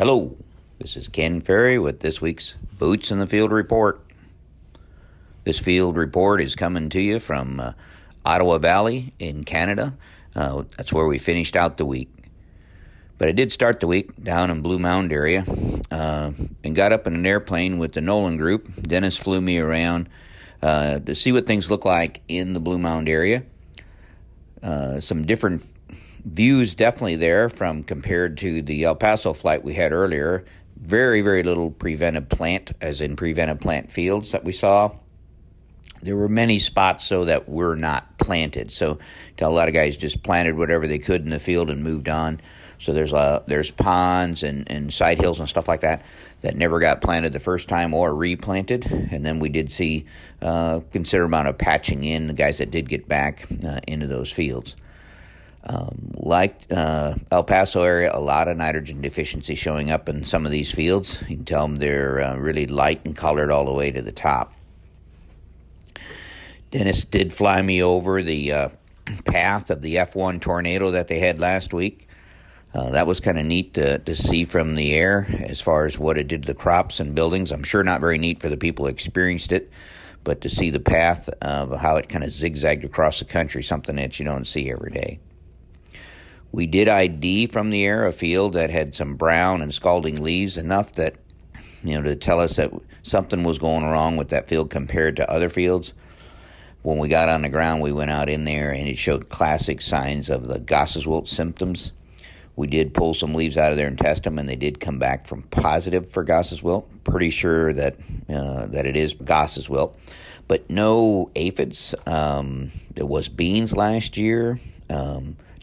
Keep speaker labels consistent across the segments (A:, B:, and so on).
A: Hello, this is Ken Ferry with this week's Boots in the Field Report. This field report is coming to you from Ottawa Valley in Canada. That's where we finished out the week. But I did start the week down in Blue Mound area and got up in an airplane with the Nolan group. Dennis flew me around to see what things look like in the Blue Mound area. Some different views definitely there from compared to the El Paso flight we had earlier. Very, very little preventive plant, as in preventive plant fields that we saw. There were many spots so that were not planted. So a lot of guys just planted whatever they could in the field and moved on. So there's ponds and side hills and stuff like that never got planted the first time or replanted. And then we did see a considerable amount of patching in, the guys that did get back into those fields. Like El Paso area, a lot of nitrogen deficiency showing up in some of these fields. You can tell them they're really light and colored all the way to the top. Dennis did fly me over the path of the F1 tornado that they had last week. That was kind of neat to see from the air as far as what it did to the crops and buildings. I'm sure not very neat for the people who experienced it, but to see the path of how it kind of zigzagged across the country, something that you don't see every day. We did ID from the air a field that had some brown and scalding leaves, enough that, to tell us that something was going wrong with that field compared to other fields. When we got on the ground, we went out in there and it showed classic signs of the Goss's wilt symptoms. We did pull some leaves out of there and test them, and they did come back from positive for Goss's wilt. Pretty sure that it is Goss's wilt, but no aphids. There was beans last year.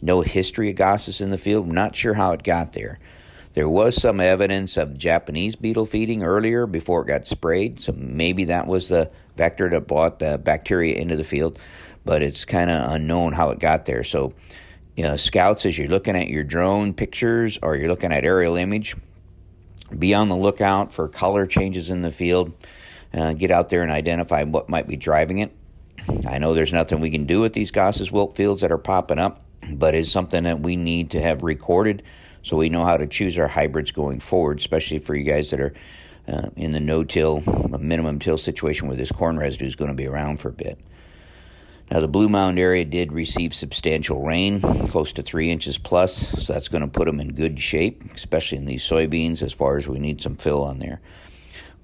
A: No history of Goss's in the field. I'm not sure how it got there. There was some evidence of Japanese beetle feeding earlier before it got sprayed, so maybe that was the vector that brought the bacteria into the field, but it's kind of unknown how it got there. So, scouts, as you're looking at your drone pictures or you're looking at aerial image, be on the lookout for color changes in the field. Get out there and identify what might be driving it. I know there's nothing we can do with these Goss's wilt fields that are popping up, but it's something that we need to have recorded so we know how to choose our hybrids going forward, especially for you guys that are in the no-till, minimum till situation where this corn residue is going to be around for a bit. Now, the Blue Mound area did receive substantial rain, close to 3 inches plus, so that's going to put them in good shape, especially in these soybeans, as far as we need some fill on there.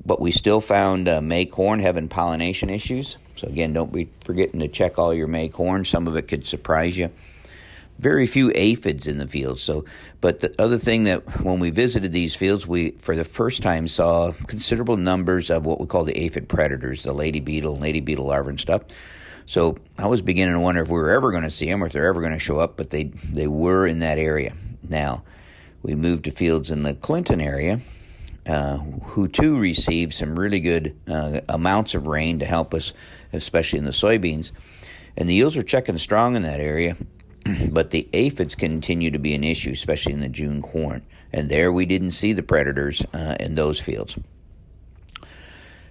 A: But we still found May corn having pollination issues. So again, don't be forgetting to check all your May corn. Some of it could surprise you. Very few aphids in the field. But the other thing that when we visited these fields, we for the first time saw considerable numbers of what we call the aphid predators, the lady beetle larvae and stuff. So I was beginning to wonder if we were ever going to see them or if they're ever going to show up, but they were in that area. Now, we moved to fields in the Clinton area, who too received some really good amounts of rain to help us, especially in the soybeans. And the yields are checking strong in that area, but the aphids continue to be an issue, especially in the June corn. And there we didn't see the predators in those fields.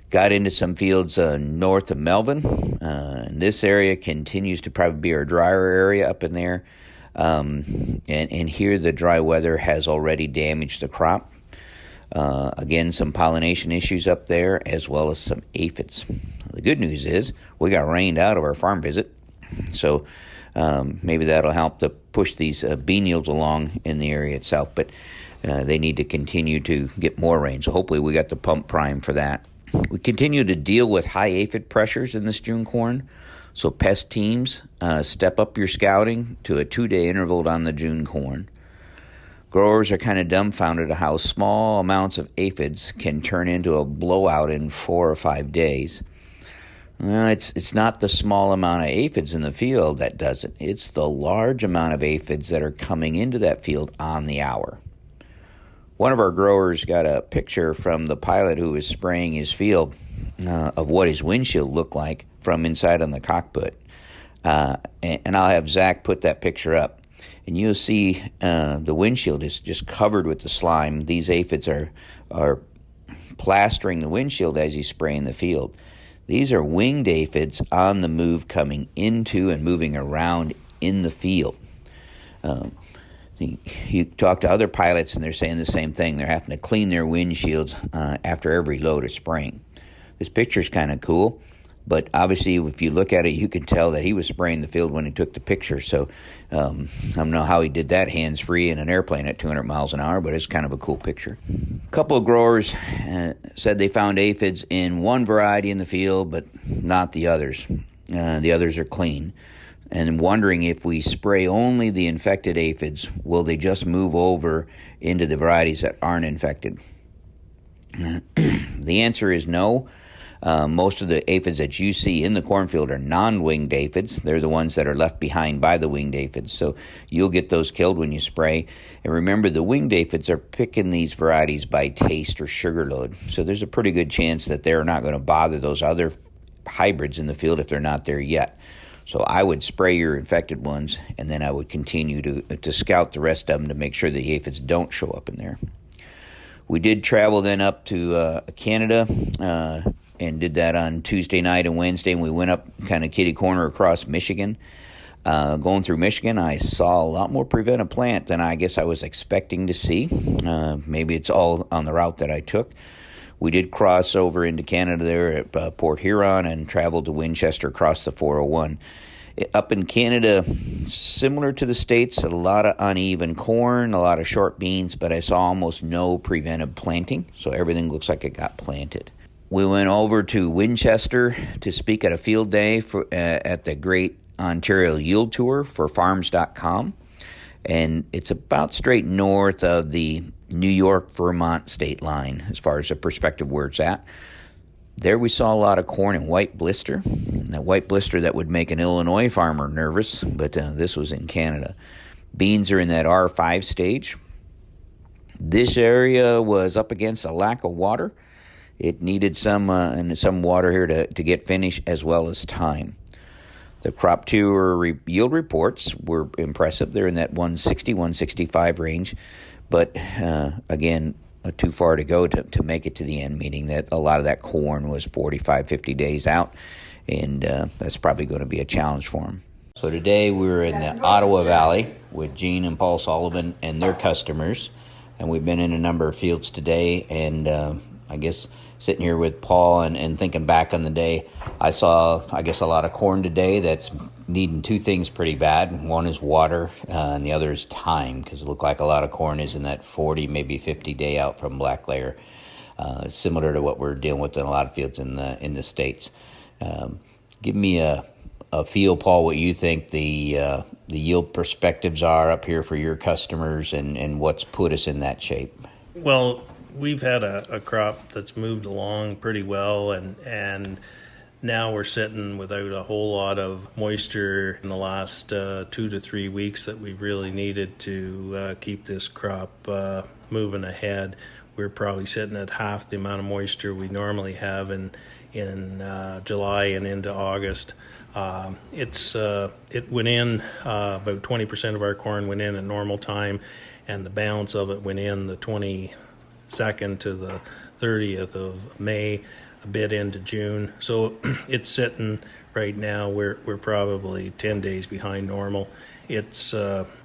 A: Got into some fields north of Melvin. And this area continues to probably be our drier area up in there. And here the dry weather has already damaged the crop. Again, some pollination issues up there, as well as some aphids. The good news is we got rained out of our farm visit. So maybe that'll help to push these bean yields along in the area itself. But they need to continue to get more rain. So hopefully we got the pump prime for that. We continue to deal with high aphid pressures in this June corn. So pest teams, step up your scouting to a 2-day interval on the June corn. Growers are kind of dumbfounded at how small amounts of aphids can turn into a blowout in 4 or 5 days. Well, it's not the small amount of aphids in the field that does it. It's the large amount of aphids that are coming into that field on the hour. One of our growers got a picture from the pilot who was spraying his field of what his windshield looked like from inside on the cockpit. And I'll have Zach put that picture up. And you'll see the windshield is just covered with the slime. These aphids are plastering the windshield as he's spraying the field. These are winged aphids on the move, coming into and moving around in the field. You talk to other pilots, and they're saying the same thing. They're having to clean their windshields after every load of spraying. This picture's kind of cool, but obviously if you look at it, you can tell that he was spraying the field when he took the picture. So I don't know how he did that hands-free in an airplane at 200 miles an hour, but it's kind of a cool picture. A couple of growers said they found aphids in one variety in the field, but not the others. The others are clean. And wondering if we spray only the infected aphids, will they just move over into the varieties that aren't infected? The answer is no. Most of the aphids that you see in the cornfield are non-winged aphids. They're the ones that are left behind by the winged aphids. So you'll get those killed when you spray. And remember, the winged aphids are picking these varieties by taste or sugar load. So there's a pretty good chance that they're not going to bother those other hybrids in the field if they're not there yet. So I would spray your infected ones, and then I would continue to scout the rest of them to make sure the aphids don't show up in there. We did travel then up to Canada and did that on Tuesday night and Wednesday, and we went up kind of kitty corner across Michigan. Going through Michigan, I saw a lot more preventive plant than I guess I was expecting to see. Maybe it's all on the route that I took. We did cross over into Canada there at Port Huron and traveled to Winchester across the 401. Up in Canada, similar to the States, a lot of uneven corn, a lot of short beans, but I saw almost no preventive planting, so everything looks like it got planted. We went over to Winchester to speak at a field day at the Great Ontario Yield Tour for Farms.com, and it's about straight north of the New York-Vermont state line as far as the perspective where it's at. There we saw a lot of corn in white blister, that white blister that would make an Illinois farmer nervous, but this was in Canada. Beans are in that R5 stage. This area was up against a lack of water. It needed some water here to get finished as well as time. The crop tour yield reports were impressive. They're in that 160, 165 range. But again, too far to go to make it to the end, meaning that a lot of that corn was 45, 50 days out, and that's probably going to be a challenge for them. So today we're in the Ottawa Valley with Gene and Paul Sullivan and their customers, and we've been in a number of fields today, and I guess sitting here with Paul and thinking back on the day, I saw, I guess, a lot of corn today that's needing two things pretty bad. One is water, and the other is time, because it looked like a lot of corn is in that 40, maybe 50 day out from black layer, similar to what we're dealing with in a lot of fields in the States. Give me a feel, Paul, what you think the yield perspectives are up here for your customers and what's put us in that shape.
B: Well, we've had a crop that's moved along pretty well, and now we're sitting without a whole lot of moisture in the last 2 to 3 weeks that we've really needed to keep this crop moving ahead. We're probably sitting at half the amount of moisture we normally have in July and into August. It went in, about 20% of our corn went in at normal time, and the balance of it went in the 22nd to the 30th of May, a bit into June. So it's sitting right now, we're probably 10 days behind normal. It's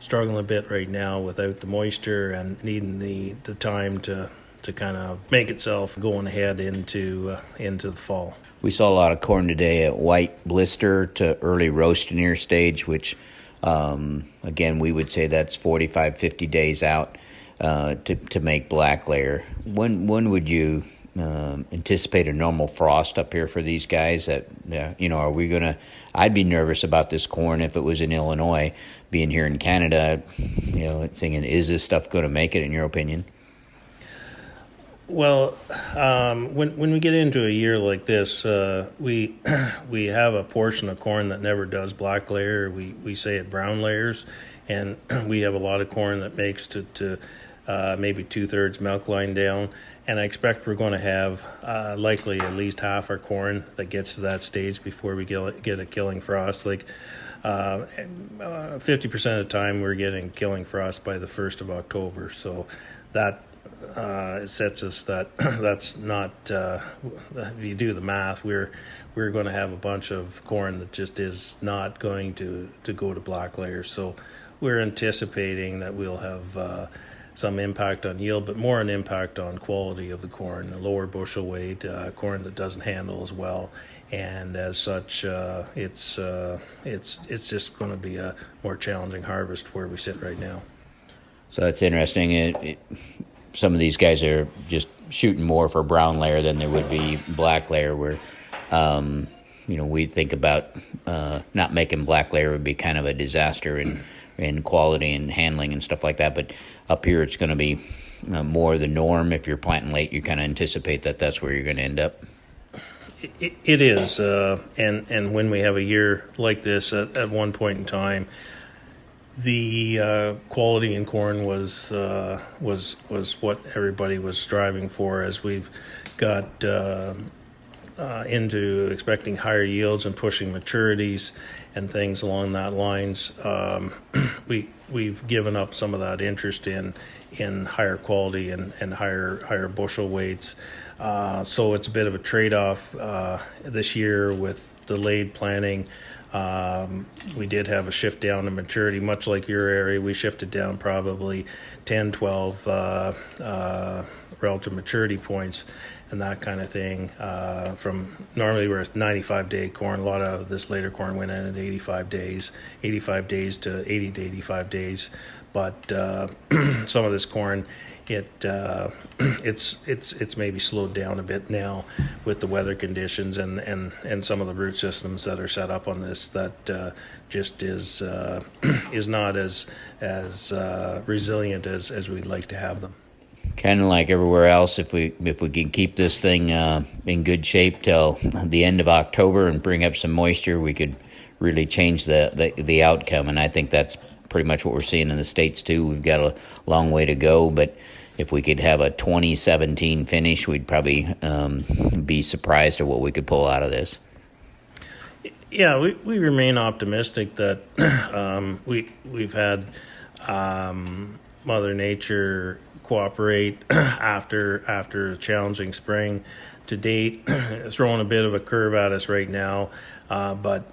B: struggling a bit right now without the moisture and needing the time to kind of make itself going ahead into the fall.
A: We saw a lot of corn today at white blister to early roastineer stage, which again we would say that's 45, 50 days out to make black layer. When would you anticipate a normal frost up here for these guys? That are we gonna? I'd be nervous about this corn if it was in Illinois. Being here in Canada, thinking, is this stuff going to make it in your opinion?
B: Well, when we get into a year like this, we have a portion of corn that never does black layer. We say it brown layers, and we have a lot of corn that makes to maybe 2/3 milk line down. And I expect we're going to have likely at least half our corn that gets to that stage before we get a killing frost. Like 50% of the time we're getting killing frost by the 1st of October. So that it sets us that that's not, if you do the math, we're going to have a bunch of corn that just is not going to go to black layers. So we're anticipating that we'll have some impact on yield, but more an impact on quality of the corn, a lower bushel weight, corn that doesn't handle as well, and as such, it's just going to be a more challenging harvest where we sit right now.
A: So that's interesting. Some of these guys are just shooting more for brown layer than there would be black layer, where we think about not making black layer would be kind of a disaster in quality and handling and stuff like that. But up here, it's going to be more the norm. If you're planting late, you kind of anticipate that that's where you're going to end up.
B: It is, and when we have a year like this, at one point in time, the quality in corn was what everybody was striving for. As we've got into expecting higher yields and pushing maturities and things along that lines, we've given up some of that interest in higher quality and higher bushel weights. So it's a bit of a trade-off this year with delayed planting. We did have a shift down in maturity, much like your area. We shifted down probably 10, 12 relative maturity points and that kind of thing. From normally we're at 95-day corn. A lot of this later corn went in at 85 days to 80 to 85 days. But some of this corn, it's maybe slowed down a bit now with the weather conditions and some of the root systems that are set up on this that just is not as resilient as we'd like to have them.
A: Kind of like everywhere else, if we can keep this thing in good shape till the end of October and bring up some moisture, we could really change the outcome. And I think that's pretty much what we're seeing in the States too. We've got a long way to go, but if we could have a 2017 finish, we'd probably be surprised at what we could pull out of this.
B: Yeah, we remain optimistic that we've had Mother Nature cooperate after a challenging spring. To date, throwing a bit of a curve at us right now, but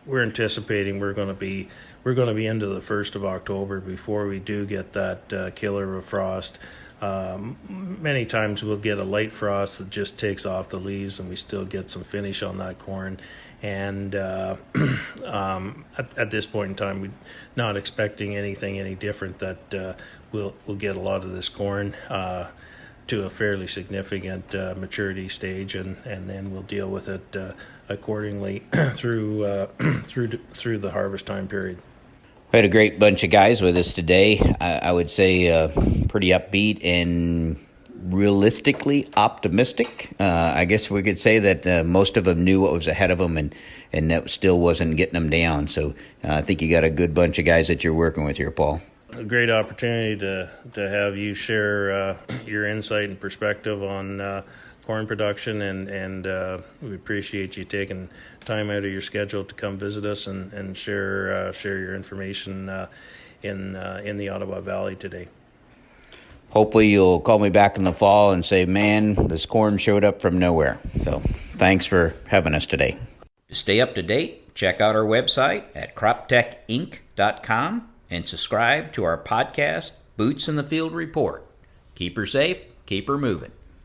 B: we're anticipating we're going to be into the 1st of October before we do get that killer of frost. Many times we'll get a light frost that just takes off the leaves and we still get some finish on that corn. And at this point in time, we're not expecting anything any different, that we'll get a lot of this corn to a fairly significant maturity stage, and then we'll deal with it accordingly through the harvest time period.
A: We had a great bunch of guys with us today. I would say pretty upbeat and realistically optimistic. I guess we could say that most of them knew what was ahead of them, and that still wasn't getting them down. So I think you got a good bunch of guys that you're working with here, Paul.
B: A great opportunity to have you share your insight and perspective on corn production, and we appreciate you taking time out of your schedule to come visit us and share your information in the Ottawa Valley today.
A: Hopefully you'll call me back in the fall and say, man, this corn showed up from nowhere. So thanks for having us today. To stay up to date, check out our website at croptechinc.com and subscribe to our podcast, Boots in the Field Report. Keep her safe, keep her moving.